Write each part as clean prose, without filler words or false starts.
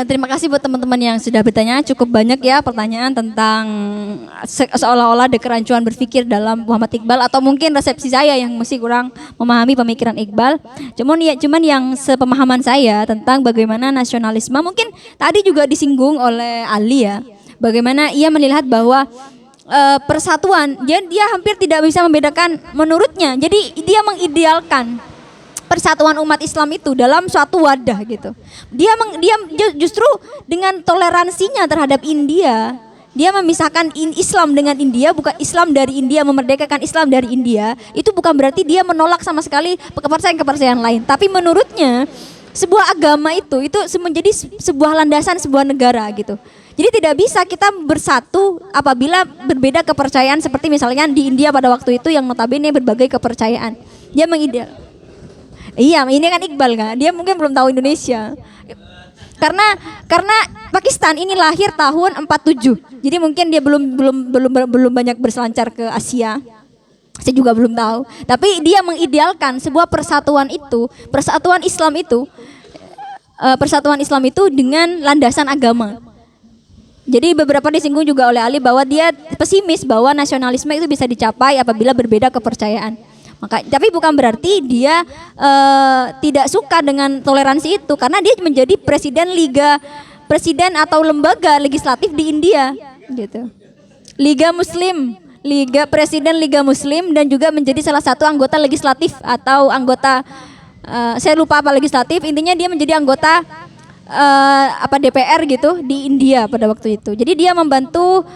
Terima kasih buat teman-teman yang sudah bertanya. Cukup banyak ya pertanyaan tentang seolah-olah ada kerancuan berpikir dalam Muhammad Iqbal, atau mungkin resepsi saya yang masih kurang memahami pemikiran Iqbal. Cuman yang sepemahaman saya tentang bagaimana nasionalisme, mungkin tadi juga disinggung oleh Ali ya. Bagaimana ia melihat bahwa persatuan, dia hampir tidak bisa membedakan menurutnya. Jadi dia mengidealkan persatuan umat Islam itu dalam suatu wadah gitu. Dia justru dengan toleransinya terhadap India, dia memisahkan Islam dengan India, bukan Islam dari India, memerdekakan Islam dari India. Itu bukan berarti dia menolak sama sekali kepercayaan-kepercayaan lain, tapi menurutnya sebuah agama itu menjadi sebuah landasan sebuah negara gitu. Jadi tidak bisa kita bersatu apabila berbeda kepercayaan, seperti misalnya di India pada waktu itu yang notabene berbagai kepercayaan. Dia mengideal. Iya, ini kan Iqbal kan. Dia mungkin belum tahu Indonesia. Karena Pakistan ini lahir tahun 47. Jadi mungkin dia belum banyak berselancar ke Asia. Saya juga belum tahu. Tapi dia mengidealkan sebuah persatuan Islam itu dengan landasan agama. Jadi beberapa disinggung juga oleh Ali bahwa dia pesimis bahwa nasionalisme itu bisa dicapai apabila berbeda kepercayaan. Tapi bukan berarti dia tidak suka dengan toleransi itu, karena dia menjadi presiden atau lembaga legislatif di India gitu. Presiden Liga Muslim, dan juga menjadi salah satu anggota legislatif atau anggota saya lupa apa legislatif, intinya dia menjadi anggota DPR gitu di India pada waktu itu. Jadi dia membantu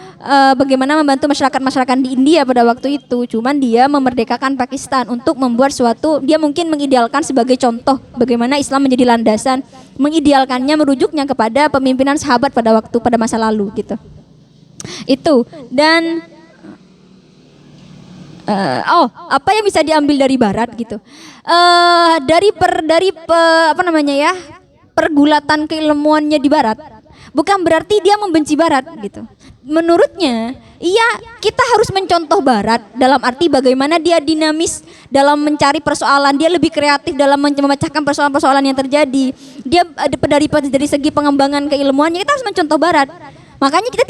bagaimana membantu masyarakat di India pada waktu itu. Cuman dia memerdekakan Pakistan untuk membuat suatu, dia mungkin mengidealkan sebagai contoh bagaimana Islam menjadi landasan, mengidealkannya, merujuknya kepada pemimpinan sahabat pada masa lalu gitu. Itu. Dan apa yang bisa diambil dari Barat gitu? Pergulatan keilmuannya di Barat bukan berarti dia membenci Barat gitu. Menurutnya, kita harus mencontoh Barat dalam arti bagaimana dia dinamis dalam mencari persoalan, dia lebih kreatif dalam memecahkan persoalan-persoalan yang terjadi. Dia dari segi pengembangan keilmuannya kita harus mencontoh Barat. Makanya kita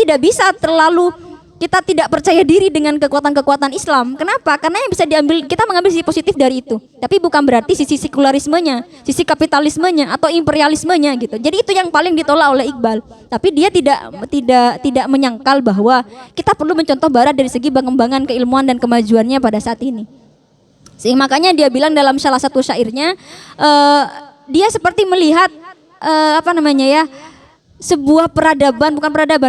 tidak percaya diri dengan kekuatan-kekuatan Islam. Kenapa? Karena yang bisa kita mengambil sisi positif dari itu. Tapi bukan berarti sisi sekularismenya, sisi kapitalismenya atau imperialismenya gitu. Jadi itu yang paling ditolak oleh Iqbal. Tapi dia tidak menyangkal bahwa kita perlu mencontoh Barat dari segi pengembangan keilmuan dan kemajuannya pada saat ini. Sehingga makanya dia bilang dalam salah satu syairnya, dia seperti melihat sebuah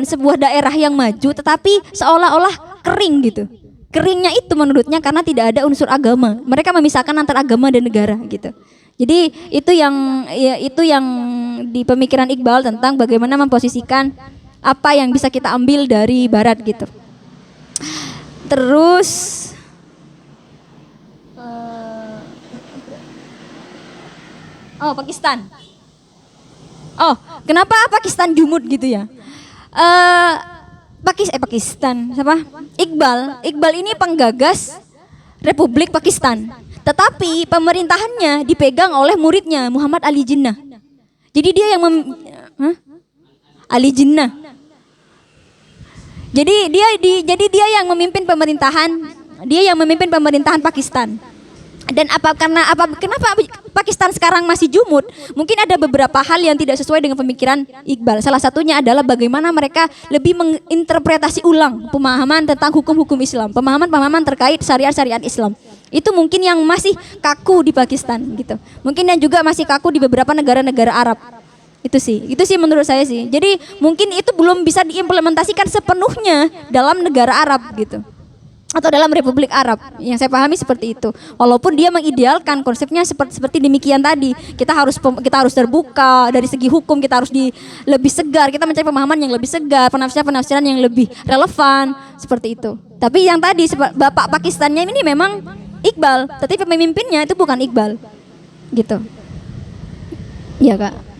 sebuah daerah yang maju tetapi seolah-olah kering gitu. Keringnya itu menurutnya karena tidak ada unsur agama. Mereka memisahkan antara agama dan negara gitu. Jadi itu yang di pemikiran Iqbal tentang bagaimana memposisikan apa yang bisa kita ambil dari Barat gitu. Terus Pakistan. Kenapa Pakistan jumud gitu ya? Pakistan siapa? Iqbal ini penggagas Republik Pakistan. Tetapi pemerintahannya dipegang oleh muridnya Muhammad Ali Jinnah. Jadi dia yang Ali Jinnah. Jadi dia yang memimpin pemerintahan. Dia yang memimpin pemerintahan Pakistan. Dan kenapa Pakistan sekarang masih jumud? Mungkin ada beberapa hal yang tidak sesuai dengan pemikiran Iqbal. Salah satunya adalah bagaimana mereka lebih menginterpretasi ulang pemahaman tentang hukum-hukum Islam, pemahaman-pemahaman terkait syariat-syariat Islam. Itu mungkin yang masih kaku di Pakistan gitu. Mungkin yang juga masih kaku di beberapa negara-negara Arab. Itu sih menurut saya sih. Jadi mungkin itu belum bisa diimplementasikan sepenuhnya dalam negara Arab gitu, atau dalam Republik Arab. Yang saya pahami seperti itu. Walaupun dia mengidealkan konsepnya seperti demikian tadi. Kita harus terbuka dari segi hukum, kita harus lebih segar, kita mencari pemahaman yang lebih segar, penafsiran yang lebih relevan seperti itu. Tapi yang tadi Bapak Pakistannya ini memang Iqbal, tetapi pemimpinnya itu bukan Iqbal. Gitu. Iya, Kak.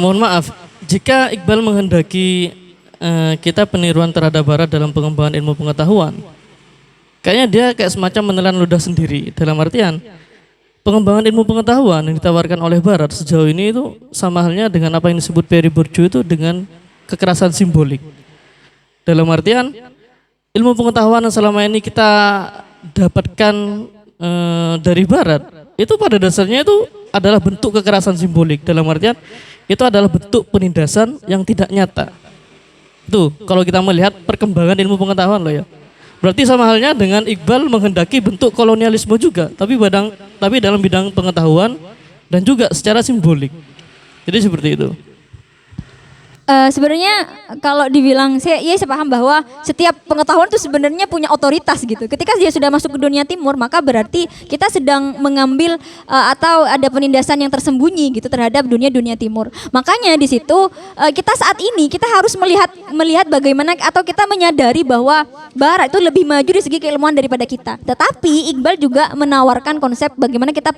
Mohon maaf, jika Iqbal menghendaki kita peniruan terhadap Barat dalam pengembangan ilmu pengetahuan, kayaknya dia kayak semacam menelan ludah sendiri. Dalam artian, pengembangan ilmu pengetahuan yang ditawarkan oleh Barat sejauh ini itu sama halnya dengan apa yang disebut Perry Bourdieu itu dengan kekerasan simbolik. Dalam artian ilmu pengetahuan yang selama ini kita dapatkan dari Barat itu pada dasarnya itu adalah bentuk kekerasan simbolik. Dalam artian itu adalah bentuk penindasan yang tidak nyata. Tuh, kalau kita melihat perkembangan ilmu pengetahuan loh ya. Berarti sama halnya dengan Iqbal menghendaki bentuk kolonialisme juga, tapi dalam bidang pengetahuan dan juga secara simbolik. Jadi seperti itu. Sebenarnya kalau dibilang saya paham bahwa setiap pengetahuan itu sebenarnya punya otoritas gitu. Ketika dia sudah masuk ke dunia timur, maka berarti kita sedang mengambil atau ada penindasan yang tersembunyi gitu terhadap dunia timur. Makanya di situ kita saat ini kita harus melihat bagaimana atau kita menyadari bahwa Barat itu lebih maju di segi keilmuan daripada kita. Tetapi Iqbal juga menawarkan konsep bagaimana kita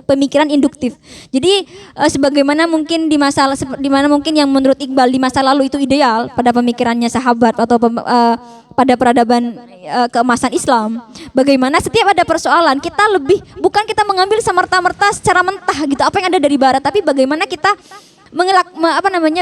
pemikiran induktif. Jadi sebagaimana mungkin di mana mungkin yang menurut Iqbal di masa lalu itu ideal pada pemikirannya sahabat atau pada peradaban keemasan Islam. Bagaimana setiap ada persoalan kita bukan kita mengambil semerta-merta secara mentah gitu apa yang ada dari Barat, tapi bagaimana kita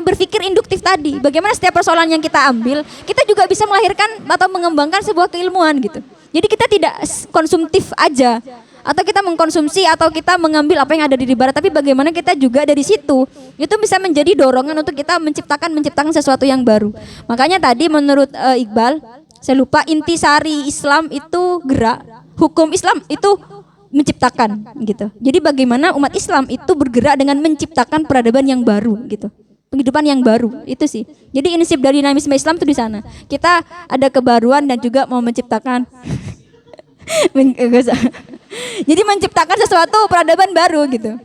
berpikir induktif tadi. Bagaimana setiap persoalan yang kita ambil, kita juga bisa melahirkan atau mengembangkan sebuah keilmuan gitu. Jadi kita tidak konsumtif aja atau kita mengkonsumsi atau kita mengambil apa yang ada di Barat, tapi bagaimana kita juga dari situ itu bisa menjadi dorongan untuk kita menciptakan sesuatu yang baru. Makanya tadi menurut Iqbal, saya lupa, intisari Islam itu gerak, hukum Islam itu menciptakan gitu. Jadi bagaimana umat Islam itu bergerak dengan menciptakan peradaban yang baru gitu. Penghidupan yang baru itu sih. Jadi prinsip dari dinamisme Islam itu di sana. Kita ada kebaruan dan juga mau menciptakan jadi menciptakan sesuatu peradaban baru gitu.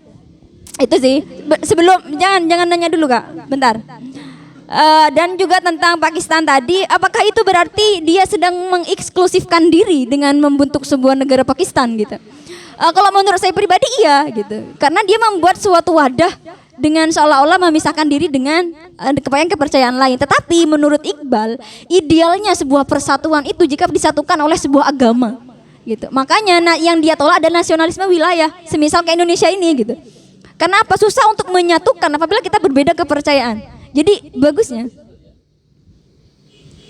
Itu sih. Sebelum jangan nanya dulu Kak, bentar. Dan juga tentang Pakistan tadi, apakah itu berarti dia sedang mengeksklusifkan diri dengan membentuk sebuah negara Pakistan gitu? Kalau menurut saya pribadi iya gitu. Karena dia membuat suatu wadah dengan seolah-olah memisahkan diri dengan kepercayaan lain. Tetapi menurut Iqbal, idealnya sebuah persatuan itu jika disatukan oleh sebuah agama. Gitu. Makanya yang dia tolak adalah nasionalisme wilayah, semisal kayak Indonesia ini gitu. Kenapa susah untuk menyatukan apabila kita berbeda kepercayaan? Jadi bagusnya.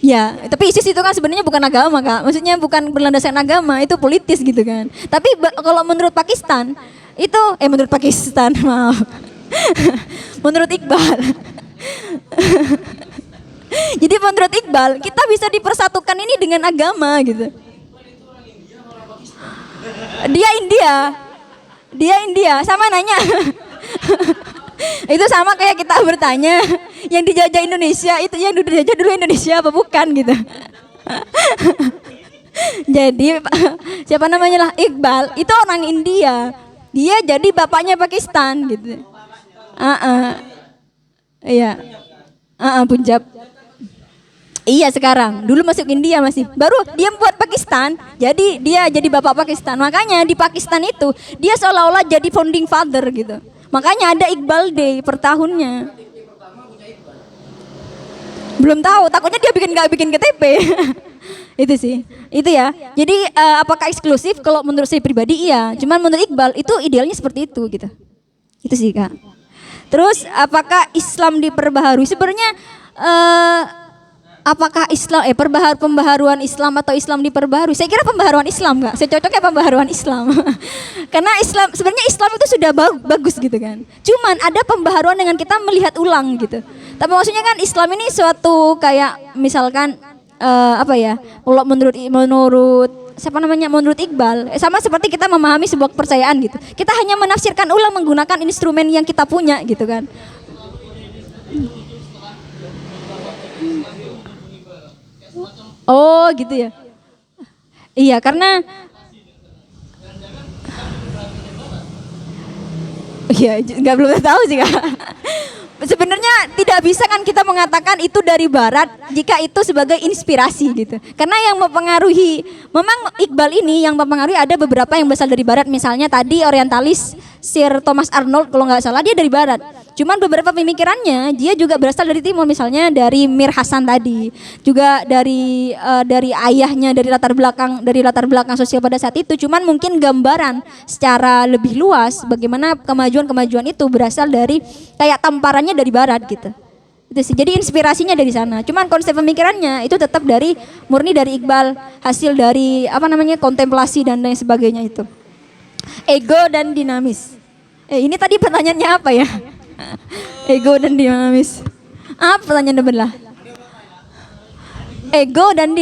Ya, tapi ISIS itu kan sebenarnya bukan agama Kak. Maksudnya bukan berlandaskan agama, itu politis gitu kan. Tapi kalau menurut Pakistan itu menurut Pakistan, maaf. Menurut Iqbal. Jadi menurut Iqbal, kita bisa dipersatukan ini dengan agama gitu. Dia India, sama nanya. Itu sama kayak kita bertanya, yang dijajah Indonesia itu yang dijajah dulu Indonesia apa bukan gitu. Jadi siapa namanya lah Iqbal, itu orang India. Dia jadi bapaknya Pakistan gitu. Iya. Punjab. Iya sekarang, dulu masuk India masih. Baru dia buat Pakistan, jadi dia jadi bapak Pakistan. Makanya di Pakistan itu dia seolah-olah jadi founding father gitu. Makanya ada Iqbal Day per tahunnya. Belum tahu, takutnya dia nggak bikin KTP. Itu sih, itu ya. Jadi apakah eksklusif? Kalau menurut saya pribadi iya. Cuman menurut Iqbal itu idealnya seperti itu gitu. Itu sih Kak. Terus apakah Islam diperbaharui? Sebenarnya apakah Islam pembaharuan Islam atau Islam diperbaharui? Saya kira pembaharuan Islam Kak. Saya cocoknya pembaharuan Islam. Karena sebenarnya Islam itu sudah bagus gitu kan. Cuman ada pembaharuan dengan kita melihat ulang gitu. Tapi maksudnya kan Islam ini suatu kayak misalkan kalau menurut Iqbal sama seperti kita memahami sebuah kepercayaan gitu. Kita hanya menafsirkan ulang menggunakan instrumen yang kita punya gitu kan. Oh gitu ya. Iya karena nggak belum tahu sih Kak. Sebenarnya tidak bisa kan kita mengatakan itu dari Barat jika itu sebagai inspirasi gitu. Karena yang mempengaruhi, memang Iqbal ini yang mempengaruhi ada beberapa yang berasal dari Barat. Misalnya tadi orientalis Sir Thomas Arnold kalau nggak salah dia dari barat. Cuman beberapa pemikirannya dia juga berasal dari timur, misalnya dari Mir Hasan tadi, juga dari ayahnya, dari latar belakang sosial pada saat itu. Cuman mungkin gambaran secara lebih luas bagaimana kemajuan itu berasal dari kayak tamparannya dari barat gitu. Itu sih. Jadi inspirasinya dari sana. Cuman konsep pemikirannya itu tetap murni dari Iqbal, hasil dari kontemplasi dan lain sebagainya itu. Ego dan dinamis. Ini tadi pertanyaannya apa ya? Ego dan dinamis. Apa pertanyaan belah? Ego dan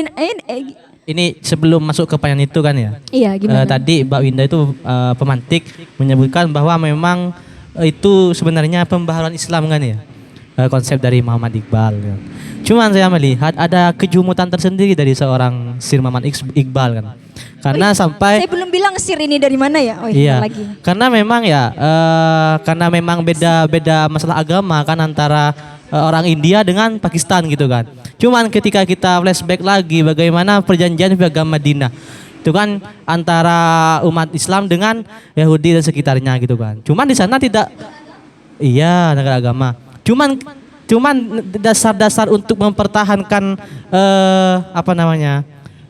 Ini sebelum masuk ke pertanyaan itu kan ya. Iya, gimana? Tadi Mbak Winda itu pemantik menyebutkan bahwa memang itu sebenarnya pembaharuan Islam kan ya. Konsep dari Muhammad Iqbal. Ya. Cuman saya melihat ada kejumutan tersendiri dari seorang Sir Muhammad Iqbal kan. Karena sampai saya belum bilang Sir ini dari mana ya? Oh iya. lagi. Karena memang ya karena memang beda masalah agama kan antara orang India dengan Pakistan gitu kan. Cuman ketika kita flashback lagi bagaimana perjanjian piagam Madinah itu kan antara umat Islam dengan Yahudi dan sekitarnya gitu kan. Cuman di sana tidak negara agama. Cuman dasar-dasar untuk mempertahankan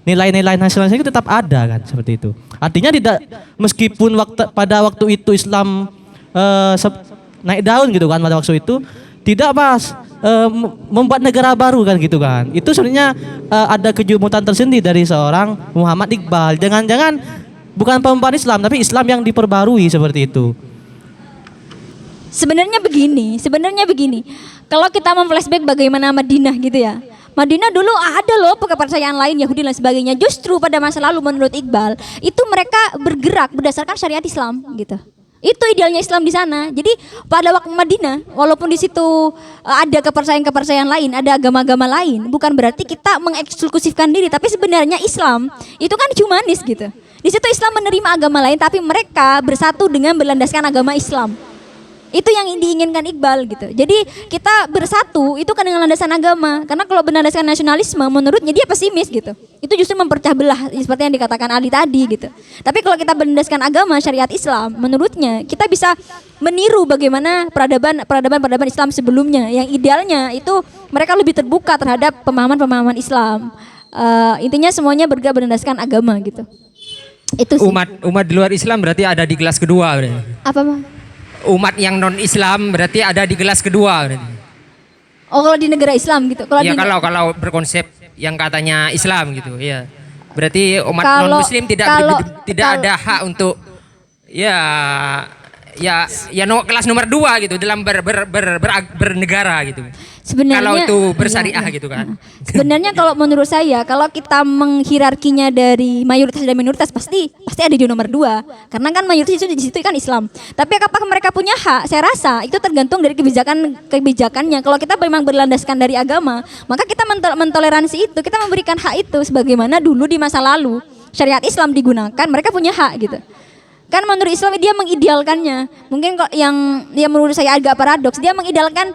nilai-nilai nasionalisme itu tetap ada kan seperti itu. Artinya tidak meskipun pada waktu itu Islam naik daun gitu kan pada waktu itu tidak membuat negara baru kan gitu kan. Itu sebenarnya ada kejumutan tersendiri dari seorang Muhammad Iqbal. Jangan-jangan bukan pembaharuan Islam tapi Islam yang diperbarui seperti itu. Sebenarnya begini. Kalau kita memflashback bagaimana Madinah gitu ya. Madinah dulu ada loh kepercayaan lain Yahudi dan sebagainya. Justru pada masa lalu menurut Iqbal itu mereka bergerak berdasarkan syariat Islam gitu. Itu idealnya Islam di sana. Jadi pada waktu Madinah, walaupun di situ ada kepercayaan lain, ada agama-agama lain, bukan berarti kita mengeksklusifkan diri. Tapi sebenarnya Islam itu kan humanis gitu. Di situ Islam menerima agama lain, tapi mereka bersatu dengan berlandaskan agama Islam. Itu yang diinginkan Iqbal gitu. Jadi kita bersatu itu kan dengan landasan agama. Karena kalau berlandaskan nasionalisme menurutnya dia pesimis gitu. Itu justru mempercah belah seperti yang dikatakan Ali tadi gitu. Tapi kalau kita berlandaskan agama syariat Islam, menurutnya kita bisa meniru bagaimana peradaban Islam sebelumnya. Yang idealnya itu mereka lebih terbuka terhadap pemahaman-pemahaman Islam. Intinya semuanya bergerak berlandaskan agama gitu. Itu sih. Umat di luar Islam berarti ada di kelas kedua berarti. Apa Bang? Umat yang non Islam berarti ada di kelas kedua berarti. Oh kalau di negara Islam gitu. Kalau berkonsep yang katanya Islam gitu, ya. Berarti umat non Muslim tidak ada hak untuk kelas nomor 2 gitu dalam bernegara gitu. Sebenarnya kalau itu bersyariah gitu kan. Sebenarnya kalau menurut saya kalau kita menghierarkinya dari mayoritas dan minoritas pasti ada di nomor 2. Karena kan mayoritas itu di situ kan Islam. Tapi apakah mereka punya hak? Saya rasa itu tergantung dari kebijakannya. Kalau kita memang berlandaskan dari agama, maka kita mentoleransi itu, kita memberikan hak itu sebagaimana dulu di masa lalu syariat Islam digunakan, mereka punya hak gitu. Kan menurut Islam dia mengidealkannya. Mungkin kok yang menurut saya agak paradoks, dia mengidealkan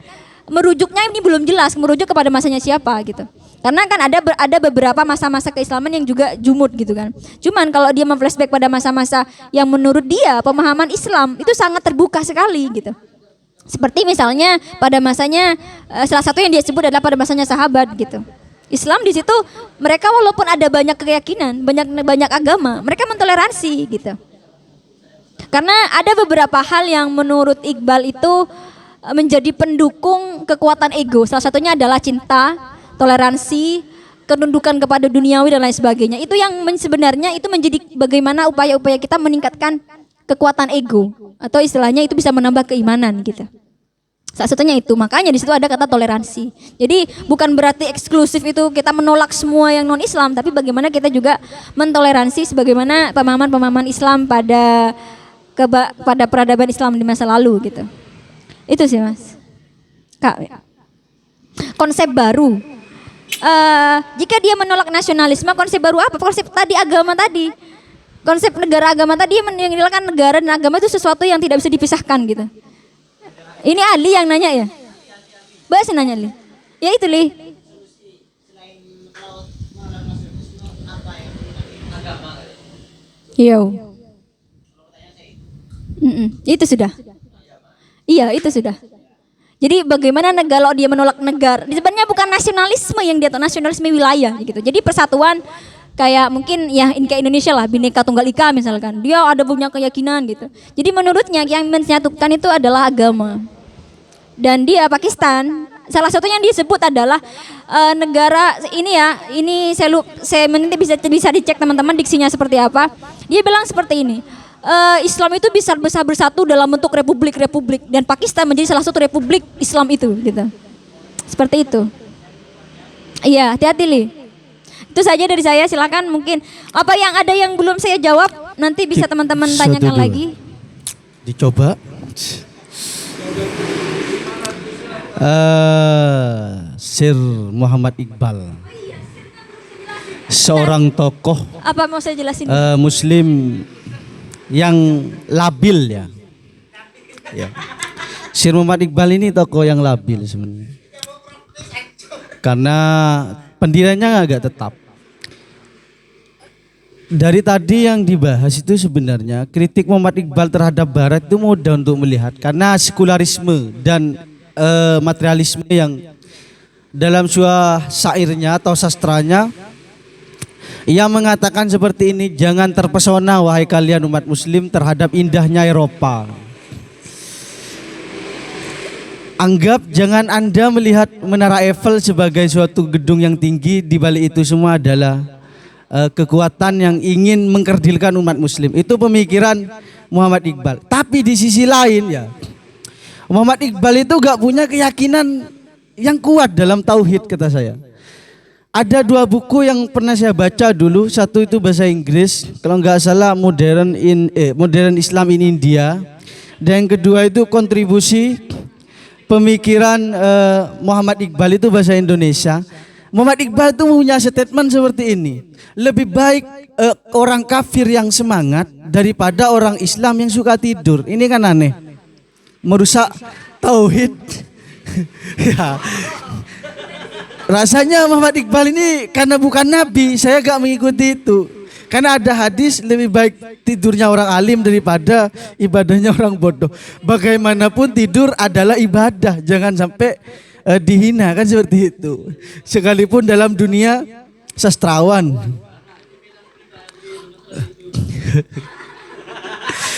merujuknya ini belum jelas, merujuk kepada masanya siapa gitu. Karena kan ada beberapa masa-masa keislaman yang juga jumud gitu kan. Cuman kalau dia memflashback pada masa-masa yang menurut dia pemahaman Islam itu sangat terbuka sekali gitu. Seperti misalnya pada masanya salah satu yang dia sebut adalah pada masanya sahabat gitu. Islam di situ mereka walaupun ada banyak keyakinan, banyak agama, mereka mentoleransi gitu. Karena ada beberapa hal yang menurut Iqbal itu menjadi pendukung kekuatan ego. Salah satunya adalah cinta, toleransi, ketundukan kepada duniawi dan lain sebagainya. Itu yang sebenarnya itu menjadi bagaimana upaya-upaya kita meningkatkan kekuatan ego atau istilahnya itu bisa menambah keimanan gitu. Salah satunya itu. Makanya di situ ada kata toleransi. Jadi bukan berarti eksklusif itu kita menolak semua yang non-Islam, tapi bagaimana kita juga mentoleransi sebagaimana pemahaman-pemahaman Islam pada peradaban Islam di masa lalu gitu. Itu sih Mas. Kak, konsep baru. Jika dia menolak nasionalisme, konsep baru apa? Konsep tadi agama tadi. Konsep negara agama tadi yang menilaikan negara dan agama itu sesuatu yang tidak bisa dipisahkan gitu. Ini Ali yang nanya ya? Bahas nanya Li. Ya itu Li. Yo. Itu sudah. Iya, itu sudah. Jadi bagaimana kalau dia menolak negara? Sebenarnya bukan nasionalisme yang dia tahu, nasionalisme wilayah gitu. Jadi persatuan kayak mungkin ya kayak Indonesia lah, Bhinneka Tunggal Ika misalkan. Dia ada punya keyakinan gitu. Jadi menurutnya yang menyatukan itu adalah agama. Dan dia Pakistan, salah satunya yang disebut adalah negara ini ya, ini saya nanti bisa dicek teman-teman diksinya seperti apa. Dia bilang seperti ini. Islam itu bisa bersatu dalam bentuk republik-republik dan Pakistan menjadi salah satu republik Islam itu gitu. Seperti itu. Iya, hati-hati Li. Itu saja dari saya, silakan mungkin apa yang ada yang belum saya jawab nanti bisa teman-teman tanyakan lagi. Dicoba. Sir Muhammad Iqbal. Seorang tokoh Apa mau saya jelasin? Muslim yang labil ya. Sir Muhammad Iqbal ini tokoh yang labil sebenarnya. Karena pendiriannya agak tetap. Dari tadi yang dibahas itu sebenarnya kritik Muhammad Iqbal terhadap Barat itu mudah untuk melihat karena sekularisme dan materialisme yang dalam sebuah syairnya atau sastranya ia mengatakan seperti ini, jangan terpesona wahai kalian umat muslim terhadap indahnya Eropa. Anggap jangan Anda melihat Menara Eiffel sebagai suatu gedung yang tinggi, di balik itu semua adalah kekuatan yang ingin mengkerdilkan umat muslim. Itu pemikiran Muhammad Iqbal. Tapi di sisi lain ya, Muhammad Iqbal itu gak punya keyakinan yang kuat dalam tauhid kata saya. Ada dua buku yang pernah saya baca dulu, satu itu bahasa Inggris, kalau nggak salah Modern Islam in India, dan yang kedua itu kontribusi pemikiran Muhammad Iqbal itu bahasa Indonesia. Muhammad Iqbal itu punya statement seperti ini, lebih baik orang kafir yang semangat daripada orang Islam yang suka tidur. Ini kan aneh, merusak tauhid. Ya. Rasanya Muhammad Iqbal ini karena bukan nabi, saya gak mengikuti itu. Karena ada hadis lebih baik tidurnya orang alim daripada ibadahnya orang bodoh. Bagaimanapun tidur adalah ibadah, jangan sampai dihina kan seperti itu. Sekalipun dalam dunia sastrawan.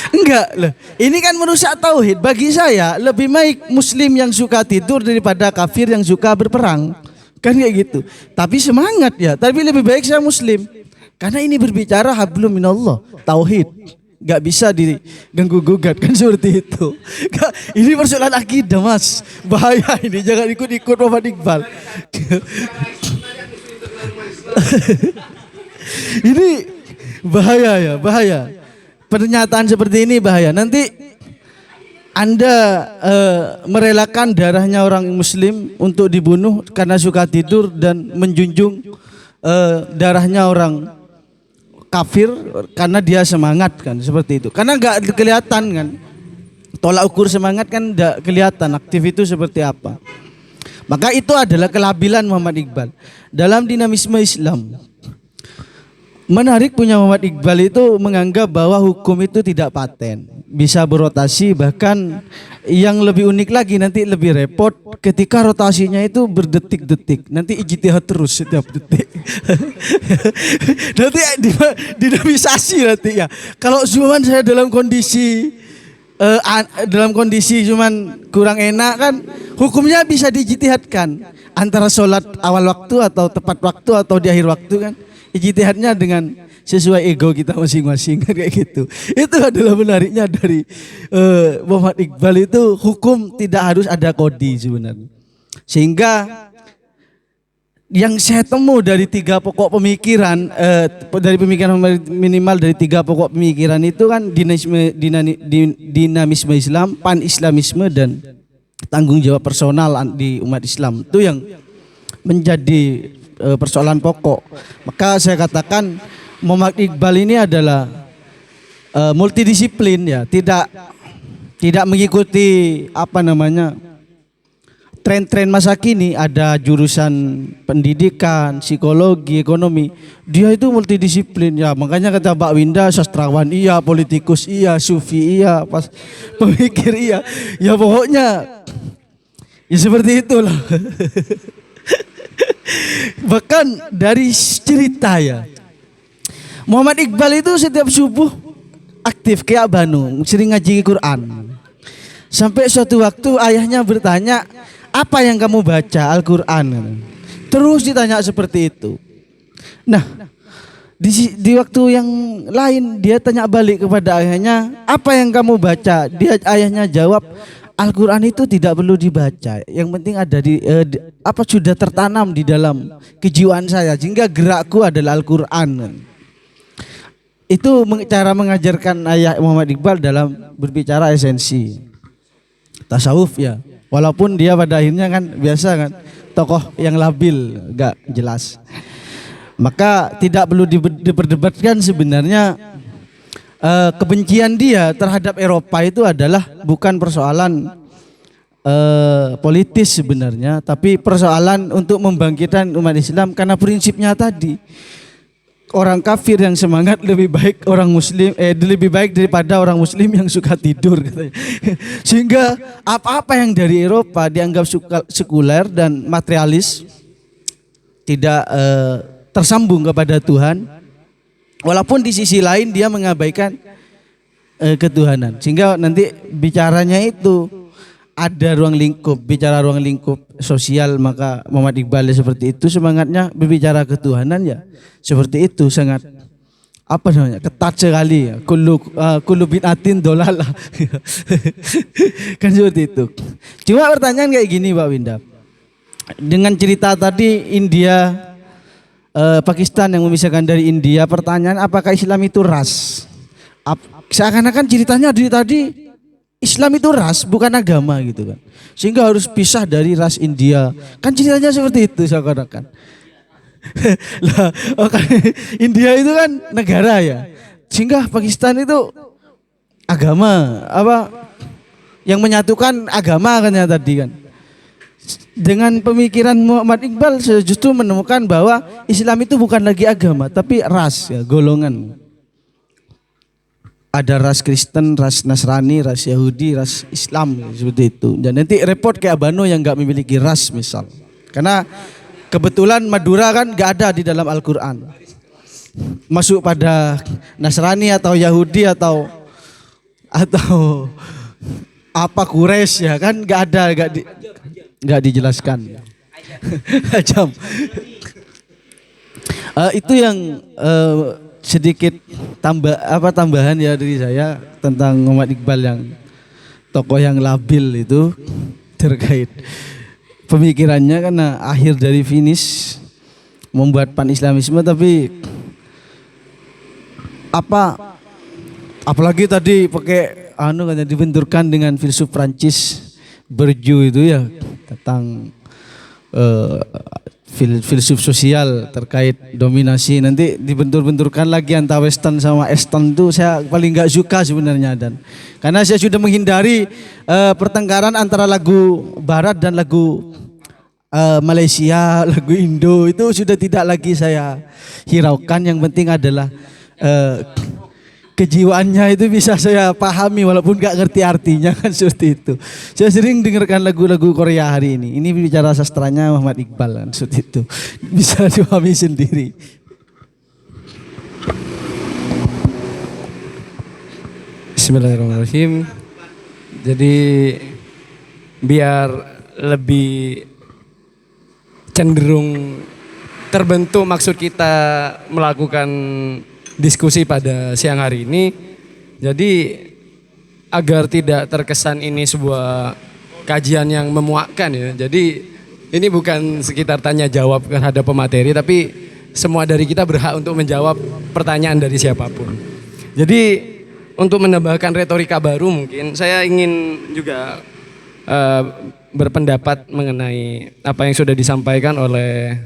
Enggak loh, ini kan merusak tauhid. Bagi saya lebih baik muslim yang suka tidur daripada kafir yang suka berperang. Kan kayak gitu. Tapi semangat ya. Tapi lebih baik saya muslim. Karena ini berbicara hablum minallah, tauhid. Gak bisa diganggu gugat kan seperti itu. Ini persoalan akidah mas. Bahaya ini, jangan ikut-ikut Muhammad Iqbal. Ini bahaya ya, bahaya. Pernyataan seperti ini bahaya. Nanti Anda merelakan darahnya orang muslim untuk dibunuh karena suka tidur dan menjunjung darahnya orang kafir karena dia semangat kan seperti itu. Karena nggak kelihatan kan, tolak ukur semangat kan nggak kelihatan aktif itu seperti apa. Maka itu adalah kelabilan Muhammad Iqbal dalam dinamisme Islam. Menarik punya Muhammad Iqbal itu menganggap bahwa hukum itu tidak paten, bisa berotasi, bahkan yang lebih unik lagi nanti lebih repot ketika rotasinya itu berdetik-detik, nanti ijtihad terus setiap detik. Nanti dinamisasi nanti ya. Kalau cuman saya dalam kondisi cuman kurang enak kan, hukumnya bisa diijtihadkan antara sholat awal waktu atau tepat waktu atau di akhir waktu kan. Ijtihadnya dengan sesuai ego kita masing-masing kayak gitu. Itu adalah menariknya dari Muhammad Iqbal itu, hukum tidak harus ada kodi sebenarnya. Sehingga yang saya temu dari tiga pokok pemikiran, dari pemikiran minimal dari tiga pokok pemikiran itu kan dinamisme Islam, pan-islamisme dan tanggung jawab personal di umat Islam. Itu yang menjadi persoalan pokok. Maka saya katakan Muhammad Iqbal ini adalah multidisiplin ya, tidak mengikuti tren-tren masa kini ada jurusan pendidikan, psikologi, ekonomi. Dia itu multidisiplin ya. Makanya kata Mbak Winda, sastrawan iya, politikus iya, sufi iya, pas pemikir iya. Ya pokoknya ya seperti itulah. Bahkan dari cerita ya, Muhammad Iqbal itu setiap subuh aktif kayak Banu, sering ngaji Quran. Sampai suatu waktu ayahnya bertanya, apa yang kamu baca Al-Quran? Terus ditanya seperti itu. Nah, di waktu yang lain dia tanya balik kepada ayahnya, apa yang kamu baca? Ayahnya jawab, Al-Quran itu tidak perlu dibaca. Yang penting ada sudah tertanam di dalam kejiwaan saya, sehingga gerakku adalah Al-Quran. Itu cara mengajarkan ayah Muhammad Iqbal dalam berbicara esensi tasawuf ya. Walaupun dia pada akhirnya kan biasa kan tokoh yang labil, gak jelas. Maka tidak perlu diperdebatkan sebenarnya kebencian dia terhadap Eropa itu adalah bukan persoalan politis sebenarnya, tapi persoalan untuk membangkitkan umat Islam karena prinsipnya tadi. Orang kafir yang semangat lebih baik orang muslim lebih baik daripada orang muslim yang suka tidur katanya. Sehingga apa-apa yang dari Eropa dianggap sekuler dan materialis, tidak tersambung kepada Tuhan, walaupun di sisi lain dia mengabaikan ketuhanan. Sehingga nanti bicaranya itu ada ruang lingkup, bicara ruang lingkup sosial, maka Muhammad Iqbal seperti itu semangatnya. Berbicara ketuhanan ya seperti itu, sangat apa namanya, ketat sekali ya. Kullu bid'atin dolalah. Kan seperti itu. Cuma pertanyaan kayak gini Pak Winda, dengan cerita tadi India, Pakistan yang memisahkan dari India, pertanyaan apakah Islam itu ras? Seakan-akan ceritanya dari tadi Islam itu ras bukan agama gitu kan, sehingga harus pisah dari ras India. Kan ceritanya seperti itu seakan-akan. Lah, India itu kan negara ya, sehingga Pakistan itu agama apa yang menyatukan agama kan ya tadi kan. Dengan pemikiran Muhammad Iqbal saya justru menemukan bahwa Islam itu bukan lagi agama tapi ras ya, golongan. Ada ras Kristen, ras Nasrani, ras Yahudi, ras Islam seperti itu. Dan nanti repot kayak Abano yang nggak memiliki ras misal. Karena kebetulan Madura kan nggak ada di dalam Al-Quran. Masuk pada Nasrani atau Yahudi atau apa Quraisy ya kan nggak ada, nggak dijelaskan. Ajam. Itu yang sedikit tambahan ya dari saya tentang Muhammad Iqbal yang tokoh yang labil itu terkait pemikirannya, karena akhir dari finish membuat pan-islamisme, tapi apalagi tadi pakai katanya dibenturkan dengan filsuf Prancis Bourdieu itu ya, tentang filsuf sosial terkait dominasi, nanti dibentur-benturkan lagi antara Western sama Eastern, itu saya paling nggak suka sebenarnya, dan karena saya sudah menghindari pertengkaran antara lagu Barat dan lagu Malaysia, lagu Indo itu sudah tidak lagi saya hiraukan. Yang penting adalah kejiwaannya itu bisa saya pahami walaupun gak ngerti artinya kan seperti itu. Saya sering dengarkan lagu-lagu Korea hari ini. Ini bicara sastranya Muhammad Iqbal kan seperti itu. Bisa dipahami sendiri. Bismillahirrahmanirrahim. Jadi biar lebih cenderung terbentuk maksud kita melakukan diskusi pada siang hari ini. Jadi agar tidak terkesan ini sebuah kajian yang memuakkan ya. Jadi ini bukan sekitar tanya jawab terhadap pemateri, tapi semua dari kita berhak untuk menjawab pertanyaan dari siapapun. Jadi untuk menambahkan retorika baru, mungkin saya ingin juga berpendapat mengenai apa yang sudah disampaikan oleh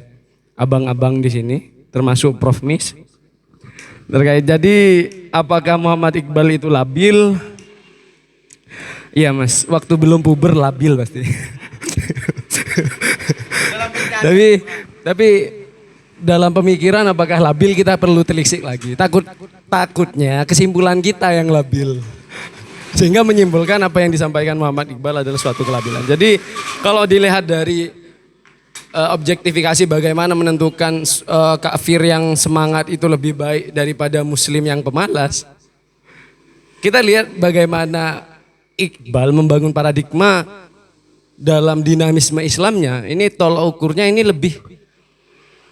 abang-abang di sini, termasuk Prof. Mis. Terkait jadi apakah Muhammad Iqbal itu labil? Iya Mas, waktu belum puber labil pasti. Tapi dalam pemikiran apakah labil kita perlu telisik lagi. Takutnya kesimpulan kita yang labil. Sehingga menyimpulkan apa yang disampaikan Muhammad Iqbal adalah suatu kelabilan. Jadi kalau dilihat dari objektifikasi bagaimana menentukan kafir yang semangat itu lebih baik daripada muslim yang pemalas. Kita lihat bagaimana Iqbal membangun paradigma dalam dinamisme Islamnya. Ini tolak ukurnya ini lebih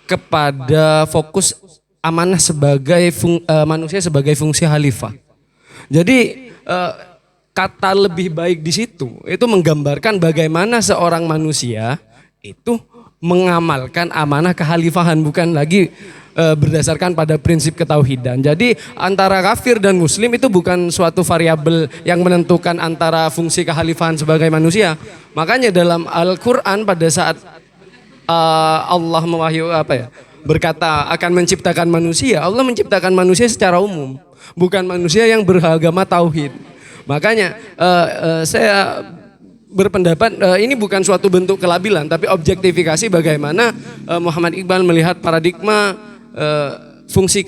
kepada fokus amanah sebagai manusia sebagai fungsi khalifah. Jadi kata lebih baik di situ itu menggambarkan bagaimana seorang manusia itu mengamalkan amanah kekhalifahan, bukan lagi berdasarkan pada prinsip ketauhidan. Jadi antara kafir dan muslim itu bukan suatu variabel yang menentukan antara fungsi kekhalifahan sebagai manusia. Makanya dalam Al-Qur'an pada saat Allah berkata akan menciptakan manusia, Allah menciptakan manusia secara umum, bukan manusia yang beragama tauhid. Makanya saya berpendapat ini bukan suatu bentuk kelabilan, tapi objektifikasi bagaimana Muhammad Iqbal melihat paradigma fungsi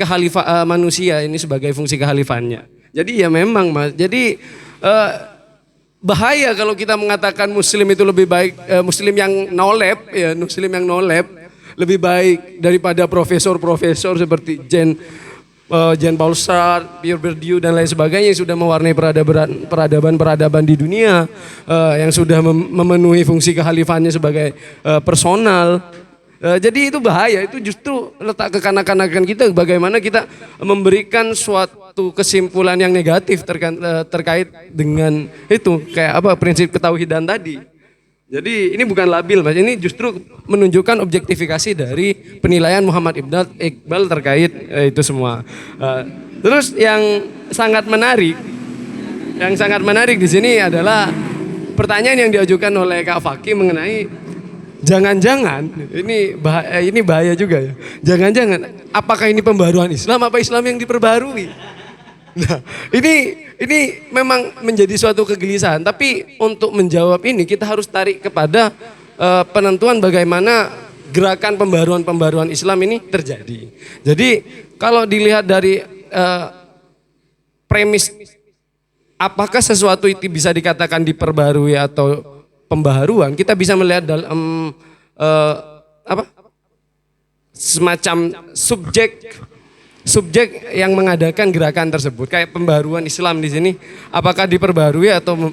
manusia ini sebagai fungsi kekhalifannya. Jadi ya memang Mas, jadi bahaya kalau kita mengatakan muslim itu lebih baik, muslim yang no-lab ya, muslim yang no-lab lebih baik daripada profesor-profesor seperti Jean Paul Sartre, Pierre Bourdieu dan lain sebagainya yang sudah mewarnai peradaban di dunia, yang sudah memenuhi fungsi kekhalifannya sebagai personal. Jadi itu bahaya, itu justru letak kekanak-kanakan kita bagaimana kita memberikan suatu kesimpulan yang negatif terkait dengan itu kayak apa prinsip ketauhidan tadi. Jadi ini bukan labil Mas, ini justru menunjukkan objektifikasi dari penilaian Muhammad Iqbal terkait itu semua. Terus yang sangat menarik di sini adalah pertanyaan yang diajukan oleh Kak Fakih mengenai jangan-jangan ini bahaya juga ya. Jangan-jangan apakah ini pembaruan Islam apa Islam yang diperbarui? Nah, ini memang menjadi suatu kegelisahan, tapi untuk menjawab ini kita harus tarik kepada penentuan bagaimana gerakan pembaruan Islam ini terjadi. Jadi kalau dilihat dari premis apakah sesuatu itu bisa dikatakan diperbarui atau pembaharuan, kita bisa melihat dalam semacam subjek yang mengadakan gerakan tersebut. Kayak pembaruan Islam di sini, apakah diperbarui atau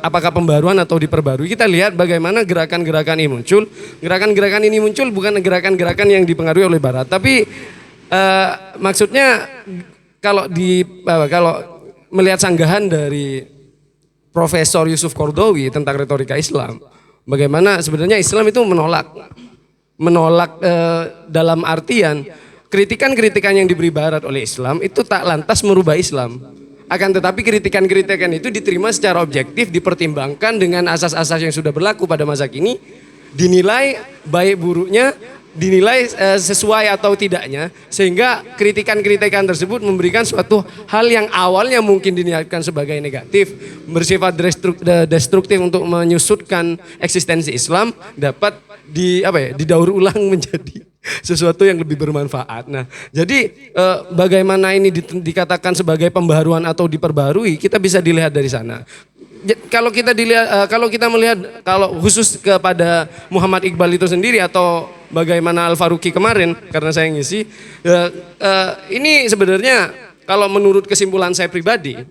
apakah pembaruan atau diperbarui? Kita lihat bagaimana gerakan-gerakan ini muncul. Gerakan-gerakan ini muncul bukan gerakan-gerakan yang dipengaruhi oleh Barat, tapi maksudnya kalau melihat sanggahan dari Profesor Yusuf Qaradawi tentang retorika Islam, bagaimana sebenarnya Islam itu menolak dalam artian kritikan-kritikan yang diberi Barat oleh Islam itu tak lantas merubah Islam. Akan tetapi kritikan-kritikan itu diterima secara objektif, dipertimbangkan dengan asas-asas yang sudah berlaku pada masa kini, dinilai baik buruknya, dinilai sesuai atau tidaknya, sehingga kritikan-kritikan tersebut memberikan suatu hal yang awalnya mungkin diniatkan sebagai negatif, bersifat destruktif untuk menyusutkan eksistensi Islam, dapat didaur ulang menjadi sesuatu yang lebih bermanfaat. Nah, jadi bagaimana ini dikatakan sebagai pembaharuan atau diperbarui, kita bisa dilihat dari sana. Kalau kita melihat khusus kepada Muhammad Iqbal itu sendiri atau bagaimana Al-Faruqi kemarin, karena saya ngisi, ini sebenarnya kalau menurut kesimpulan saya pribadi,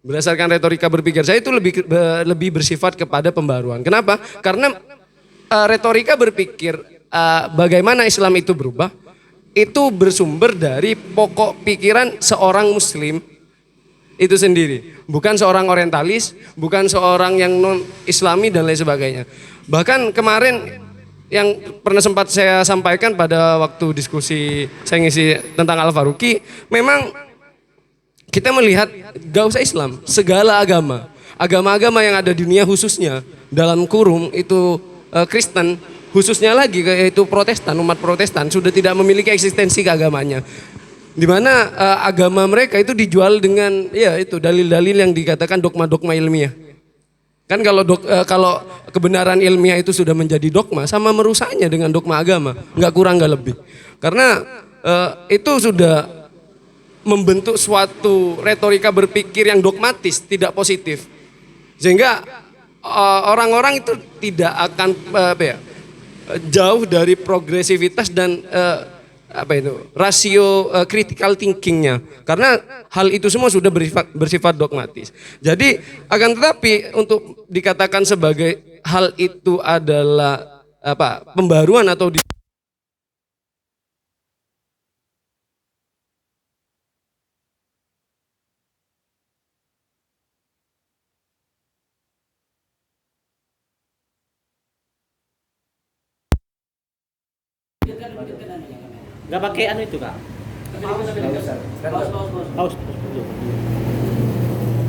berdasarkan retorika berpikir saya itu lebih bersifat kepada pembaruan. Kenapa? Karena retorika berpikir bagaimana Islam itu berubah, itu bersumber dari pokok pikiran seorang Muslim itu sendiri, bukan seorang orientalis, bukan seorang yang non Islami dan lain sebagainya. Bahkan kemarin yang pernah sempat saya sampaikan pada waktu diskusi saya ngisi tentang Al-Faruqi, memang kita melihat gak usah Islam, segala agama yang ada di dunia, khususnya dalam kurung itu Kristen, khususnya lagi yaitu Protestan, umat Protestan sudah tidak memiliki eksistensi keagamanya. Di mana agama mereka itu dijual dengan ya itu dalil-dalil yang dikatakan dogma-dogma ilmiah. Kan kalau kebenaran ilmiah itu sudah menjadi dogma, sama merusaknya dengan dogma agama, nggak kurang nggak lebih. Karena itu sudah membentuk suatu retorika berpikir yang dogmatis, tidak positif, sehingga orang-orang itu tidak akan jauh dari progresivitas dan rasio critical thinkingnya, karena hal itu semua sudah bersifat dogmatis. Jadi akan tetapi untuk dikatakan sebagai hal itu adalah pembaruan atau Nggak pakai anu itu kak? Paus.